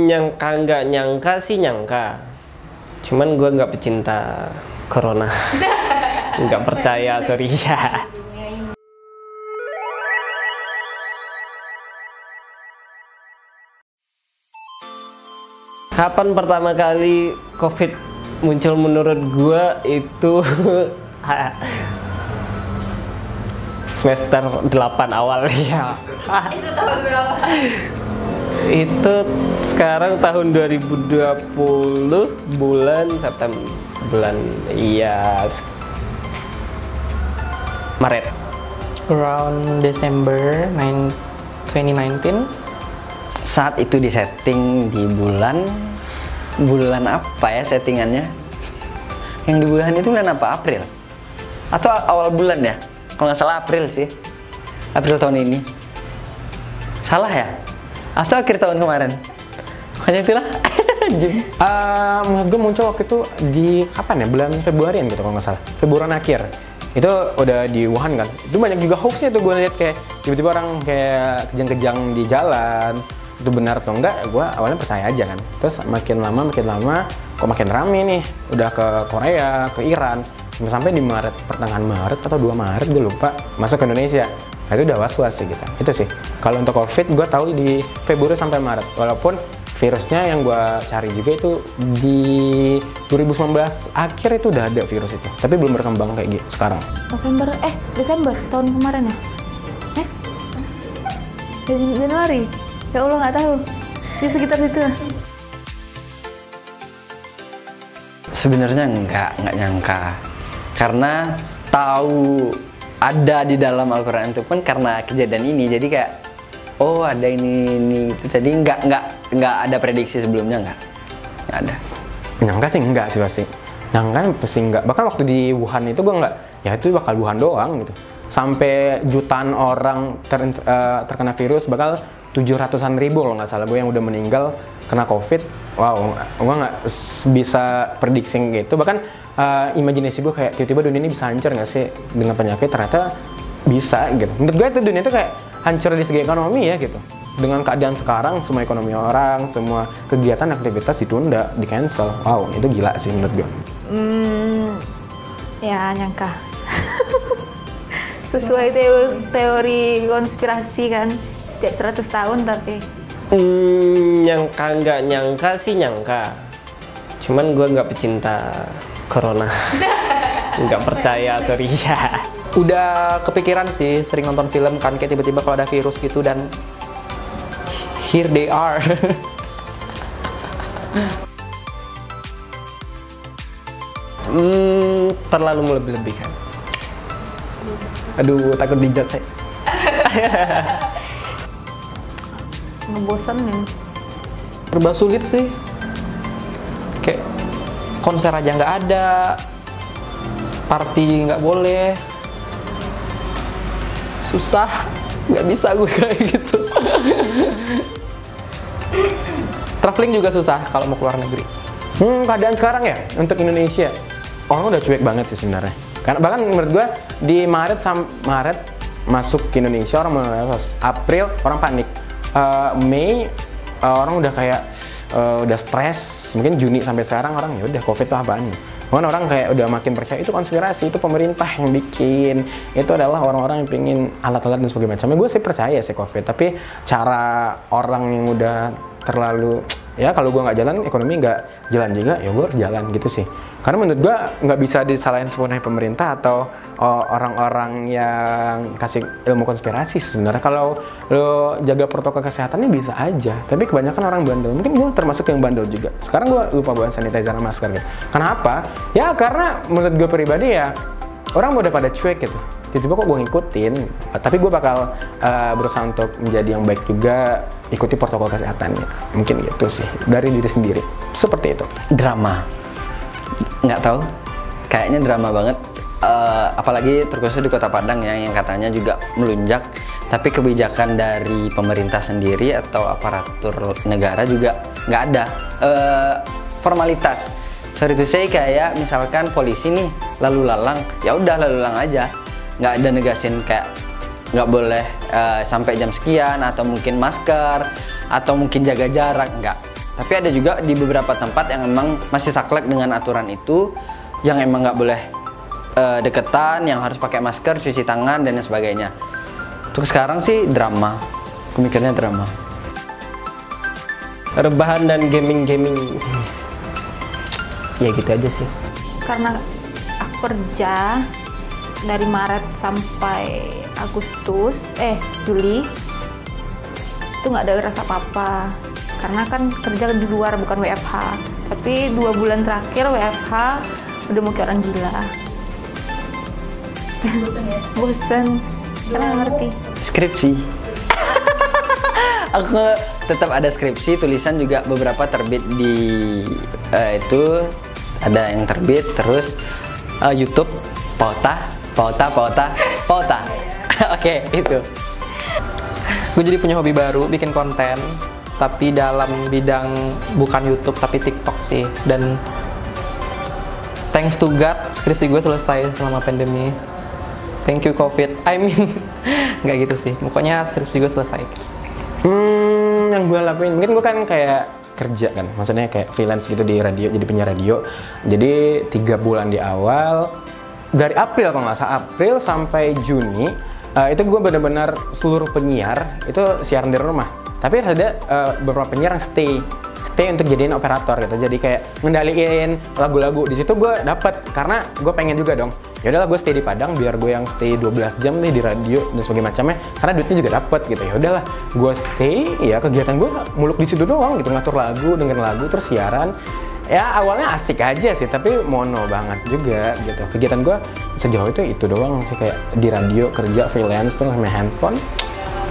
Nyangka nggak nyangka sih nyangka. Cuman gue nggak pecinta corona. Nggak percaya, sorry ya. Kapan pertama kali COVID muncul menurut gue itu semester 8 awal ya. Itu tahun berapa? Itu sekarang tahun 2020 bulan September, bulan Maret. Around December 2019. Saat itu di setting di bulan apa ya settingannya? Yang di bulan itu bulan apa? April? Atau awal bulan ya? Kalau nggak salah April sih. April tahun ini. Salah ya? Atau akhir tahun kemarin? Hanya itulah. Gue muncul waktu itu di kapan ya? Bulan Februarian gitu kalau nggak salah. Februari akhir. Itu udah di Wuhan kan. Itu banyak juga hoaxnya tuh gue lihat kayak tiba-tiba orang kayak kejang-kejang di jalan. Itu benar atau enggak? Gue awalnya percaya aja kan. Terus makin lama kok makin rame nih. Udah ke Korea, ke Iran. Sampai di Maret, pertengahan Maret atau 2 Maret gue lupa masuk ke Indonesia. Nah, itu udah was-was sih kita. Itu sih. Kalau untuk COVID gue tahu di Februari sampai Maret. Walaupun virusnya yang gue cari juga itu di 2019 akhir itu udah ada virus itu. Tapi belum berkembang kayak gitu sekarang. Desember tahun kemarin ya? Januari? Ya Allah nggak tahu. Di sekitar situ. Sebenarnya nggak nyangka. Karena tahu ada di dalam Al-Quran itu pun karena kejadian ini, jadi kayak oh ada ini itu. Jadi nggak ada prediksi sebelumnya, nggak ada. Nyangka sih enggak sih pasti. Nyangka pasti enggak. Bahkan waktu di Wuhan itu gue nggak, ya itu bakal Wuhan doang gitu. Sampai jutaan orang terkena virus, bakal 700-an ribu kalau nggak salah gue yang udah meninggal kena COVID. Wow, gue nggak bisa prediksi gitu. Bahkan imajinasi gue kayak tiba-tiba dunia ini bisa hancur nggak sih dengan penyakit, ternyata bisa gitu. Menurut gue itu dunia itu kayak hancur di segi ekonomi ya gitu. Dengan keadaan sekarang semua ekonomi orang, semua kegiatan aktivitas ditunda, di cancel. Wow, itu gila sih menurut gue. Ya nyangka. Sesuai teori konspirasi kan, setiap 100 tahun tapi. Nyangka nggak nyangka sih nyangka. Cuman gue nggak pecinta corona. Nggak percaya, sorry ya. Udah kepikiran sih, sering nonton film kan, kayak tiba-tiba kalau ada virus gitu dan here they are. Terlalu melebih-lebihkan. Aduh, takut dijudge saya. Ngebosenin. Serba sulit sih. Kayak konser aja nggak ada, party nggak boleh. Susah, nggak bisa gue kayak gitu. Traveling juga susah kalau mau keluar negeri. Keadaan sekarang ya untuk Indonesia orang udah cuek banget sih sebenarnya. Karena bahkan menurut gue di Maret masuk ke Indonesia orang mulai, April orang panik, Mei orang udah kayak udah stres, mungkin Juni sampai sekarang orang ya udah COVID tuh apaan. Bahkan orang kayak udah makin percaya itu konspirasi, itu pemerintah yang bikin, itu adalah orang-orang yang pengen alat-alat dan sebagainya macamnya. Gue sih percaya sih COVID, tapi cara orang yang udah terlalu ya kalau gue nggak jalan, ekonomi nggak jalan juga, ya gue harus jalan gitu sih. Karena menurut gue nggak bisa disalahin sepenuhnya pemerintah atau orang-orang yang kasih ilmu konspirasi sebenarnya. Kalau lo jaga protokol kesehatannya bisa aja, tapi kebanyakan orang bandel. Mungkin gue termasuk yang bandel juga. Sekarang gue lupa bawa sanitizer sama masker gitu. Kenapa? Ya karena menurut gue pribadi ya orang udah pada cuek gitu. Tiba-tiba kok gue ngikutin, tapi gue bakal berusaha untuk menjadi yang baik juga, ikuti protokol kesehatannya. Mungkin gitu sih, dari diri sendiri. Seperti itu. Drama. Nggak tahu. Kayaknya drama banget. Apalagi terkhusus di Kota Padang ya, yang katanya juga melunjak. Tapi kebijakan dari pemerintah sendiri atau aparatur negara juga nggak ada. Formalitas. Sorry to say, kayak misalkan polisi nih lalu lalang, ya udah lalu lalang aja. Nggak ada negasin kayak nggak boleh sampai jam sekian, atau mungkin masker, atau mungkin jaga jarak, nggak. Tapi ada juga di beberapa tempat yang emang masih saklek dengan aturan itu, yang emang nggak boleh deketan, yang harus pakai masker, cuci tangan dan lain sebagainya. Untuk sekarang sih drama, aku mikirnya drama. Rebahan dan gaming ya gitu aja sih. Karena aku kerja dari Maret sampai Juli itu nggak ada rasa apa-apa karena kan kerja di luar bukan WFH. Tapi 2 bulan terakhir WFH udah mau kayak orang gila. Bosen karena nggak ngerti. Skripsi. Aku tetap ada skripsi, tulisan juga beberapa terbit di itu ada yang terbit, terus YouTube pauta. Oke, itu. Gue jadi punya hobi baru, bikin konten, tapi dalam bidang bukan YouTube tapi TikTok sih. Dan thanks to God, skripsi gue selesai selama pandemi. Thank you COVID. I mean, nggak gitu sih. Pokoknya skripsi gue selesai. Yang gue lakuin, mungkin gue kan kayak kerja kan, maksudnya kayak freelance gitu di radio, jadi penyiar radio. Jadi 3 bulan di awal, dari April kalau nggak salah, April sampai Juni, itu gue benar-benar seluruh penyiar itu siaran di rumah. Tapi ada beberapa penyiar yang stay untuk jadiin operator gitu. Jadi kayak ngendaliin lagu-lagu. Di situ gue dapet, karena gue pengen juga dong. Ya udahlah gue stay di Padang biar gue yang stay 12 jam nih di radio dan sebagainya macamnya. Karena duitnya juga dapet gitu. Ya udahlah, gue stay, ya kegiatan gue muluk di situ doang gitu, ngatur lagu, dengerin lagu, terus siaran. Ya awalnya asik aja sih, tapi mono banget juga gitu. Kegiatan gue sejauh itu doang sih, kayak di radio, kerja, freelance, terus main handphone.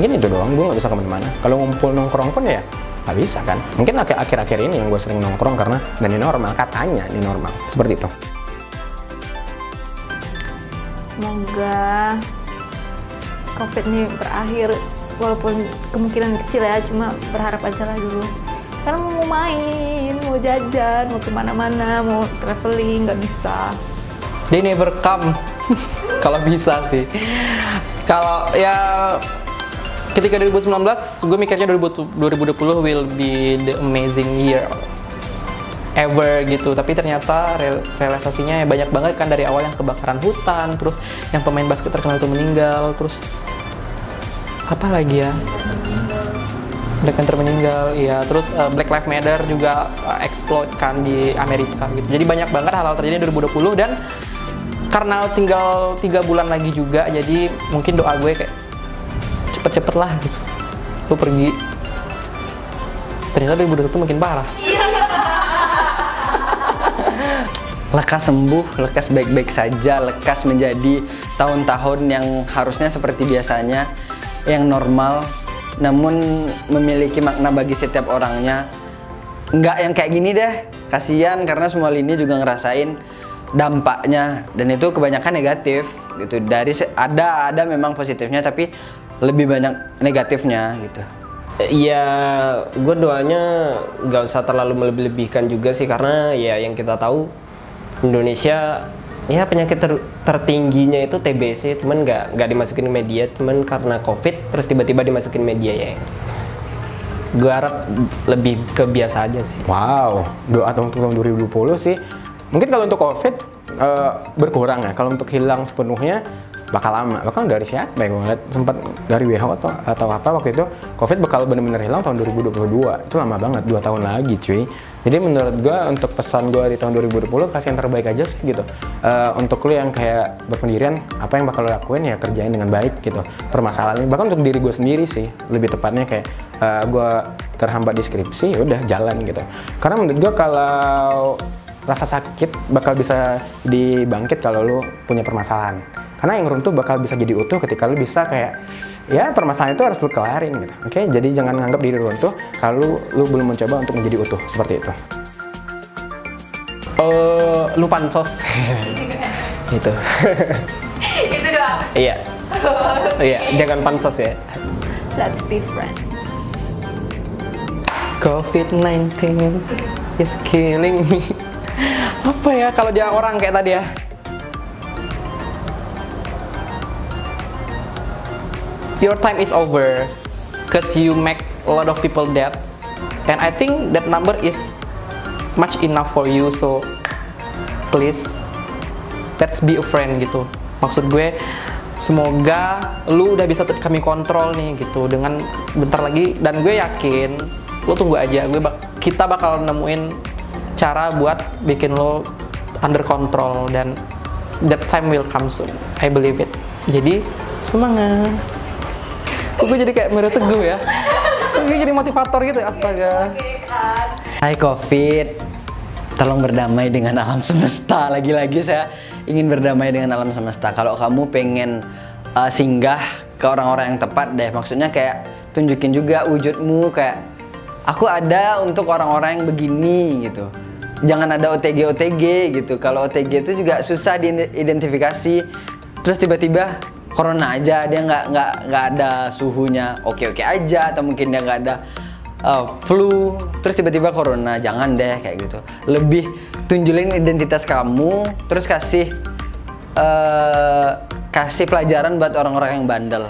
Mungkin itu doang, gue nggak bisa kemana-mana. Kalau ngumpul nongkrong pun ya nggak bisa kan. Mungkin akhir-akhir ini yang gue sering nongkrong karena dan ini normal, katanya ini normal. Seperti itu. Semoga COVID ini berakhir, walaupun kemungkinan kecil ya, cuma berharap aja lah dulu. Karena mau main, mau jajan, mau kemana-mana, mau traveling, nggak bisa. They never come. Kalau bisa sih. Kalau ya ketika 2019, gue mikirnya 2020 will be the amazing year ever gitu. Tapi ternyata realisasinya ya banyak banget kan, dari awal yang kebakaran hutan, terus yang pemain basket terkenal itu meninggal, terus apa lagi ya? Black Panther meninggal, iya. Terus Black Lives Matter juga explode kan di Amerika gitu. Jadi banyak banget hal-hal terjadi di 2020, dan karena tinggal 3 bulan lagi juga, jadi mungkin doa gue kayak cepet-cepet lah gitu, lu pergi. Ternyata 2021 makin parah. Lekas sembuh, lekas baik-baik saja, lekas menjadi tahun-tahun yang harusnya seperti biasanya, yang normal, namun memiliki makna bagi setiap orangnya. Nggak yang kayak gini deh, kasihan, karena semua lini juga ngerasain dampaknya, dan itu kebanyakan negatif gitu. Dari ada memang positifnya, tapi lebih banyak negatifnya gitu. Ya, gue doanya nggak usah terlalu melebih-lebihkan juga sih, karena ya yang kita tahu Indonesia ya penyakit tertingginya itu TBC, cuman nggak dimasukin media, cuman karena COVID terus tiba-tiba dimasukin media ya. Gue harap lebih ke biasa aja sih. Wow, doa tahun 2020 sih. Mungkin kalau untuk COVID berkurang ya. Kalau untuk hilang sepenuhnya bakal lama. Bahkan dari siapa ya, gue ngeliat sempat dari WHO atau apa waktu itu, COVID bakal bener-bener hilang tahun 2022. Itu lama banget, 2 tahun lagi cuy. Jadi menurut gue, untuk pesan gue di tahun 2020, kasih yang terbaik aja sih gitu. Untuk lu yang kayak berpendirian, apa yang bakal lo lakuin ya kerjain dengan baik gitu. Permasalahannya, bahkan untuk diri gue sendiri sih, lebih tepatnya kayak gue terhambat di skripsi, ya udah jalan gitu. Karena menurut gue kalau rasa sakit bakal bisa dibangkit kalau lu punya permasalahan. Karena yang runtuh bakal bisa jadi utuh ketika lu bisa kayak, ya permasalahan itu harus lu kelarin gitu. Oke, jadi jangan menganggap diri runtuh kalau lu belum mencoba untuk menjadi utuh, seperti itu. Lu pansos. Gitu. Itu doang. Iya. Iya, jangan pansos ya. Let's be friends. COVID-19 is killing me. Apa ya kalau dia orang kayak tadi ya? Your time is over, cause you make a lot of people dead. And I think that number is much enough for you, so please let's be a friend gitu. Maksud gue semoga lu udah bisa kami kontrol nih gitu dengan bentar lagi, dan gue yakin lu tunggu aja, kita bakal nemuin cara buat bikin lo under control, dan that time will come soon. I believe it. Jadi semangat. Kok gue jadi kayak Mario Teguh ya? Kok gue jadi motivator gitu ya? Astaga. Hai COVID, tolong berdamai dengan alam semesta. Lagi-lagi saya ingin berdamai dengan alam semesta. Kalau kamu pengen singgah ke orang-orang yang tepat deh, maksudnya kayak tunjukin juga wujudmu, kayak aku ada untuk orang-orang yang begini gitu. Jangan ada OTG gitu. Kalau OTG itu juga susah diidentifikasi. Terus tiba-tiba corona aja, dia nggak ada suhunya oke aja, atau mungkin dia nggak ada flu, terus tiba-tiba corona. Jangan deh kayak gitu. Lebih tunjulin identitas kamu, terus kasih pelajaran buat orang-orang yang bandel.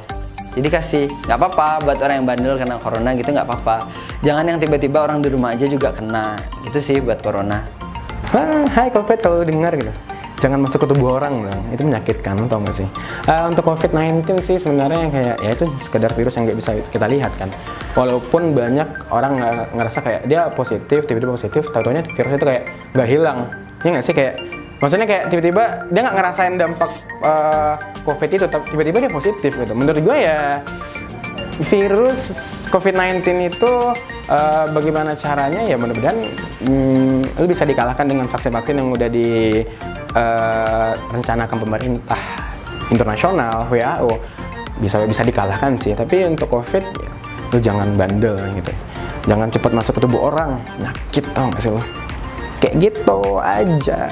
Jadi kasih, nggak apa-apa buat orang yang bandel kena corona gitu, nggak apa-apa. Jangan yang tiba-tiba orang di rumah aja juga kena, gitu sih buat corona. Hai COVID, kalau dengar gitu, jangan masuk ke tubuh orang dong, itu menyakitkan, tau gak sih? Untuk COVID-19 sih sebenarnya kayak ya itu sekedar virus yang nggak bisa kita lihat kan. Walaupun banyak orang ngerasa kayak dia positif, tiba-tiba positif, tau-taunya virus itu kayak nggak hilang, ya nggak sih? Kayak maksudnya kayak tiba-tiba dia nggak ngerasain dampak COVID itu, tiba-tiba dia positif gitu. Menurut gue ya virus COVID-19 itu bagaimana caranya ya mudah-mudahan lu bisa dikalahkan dengan vaksin-vaksin yang udah direncanakan pemerintah internasional, WHO. Bisa dikalahkan sih, tapi untuk COVID ya, lu jangan bandel gitu. Jangan cepat masuk ke tubuh orang, nyakit tau gak sih lo? Kayak gitu aja.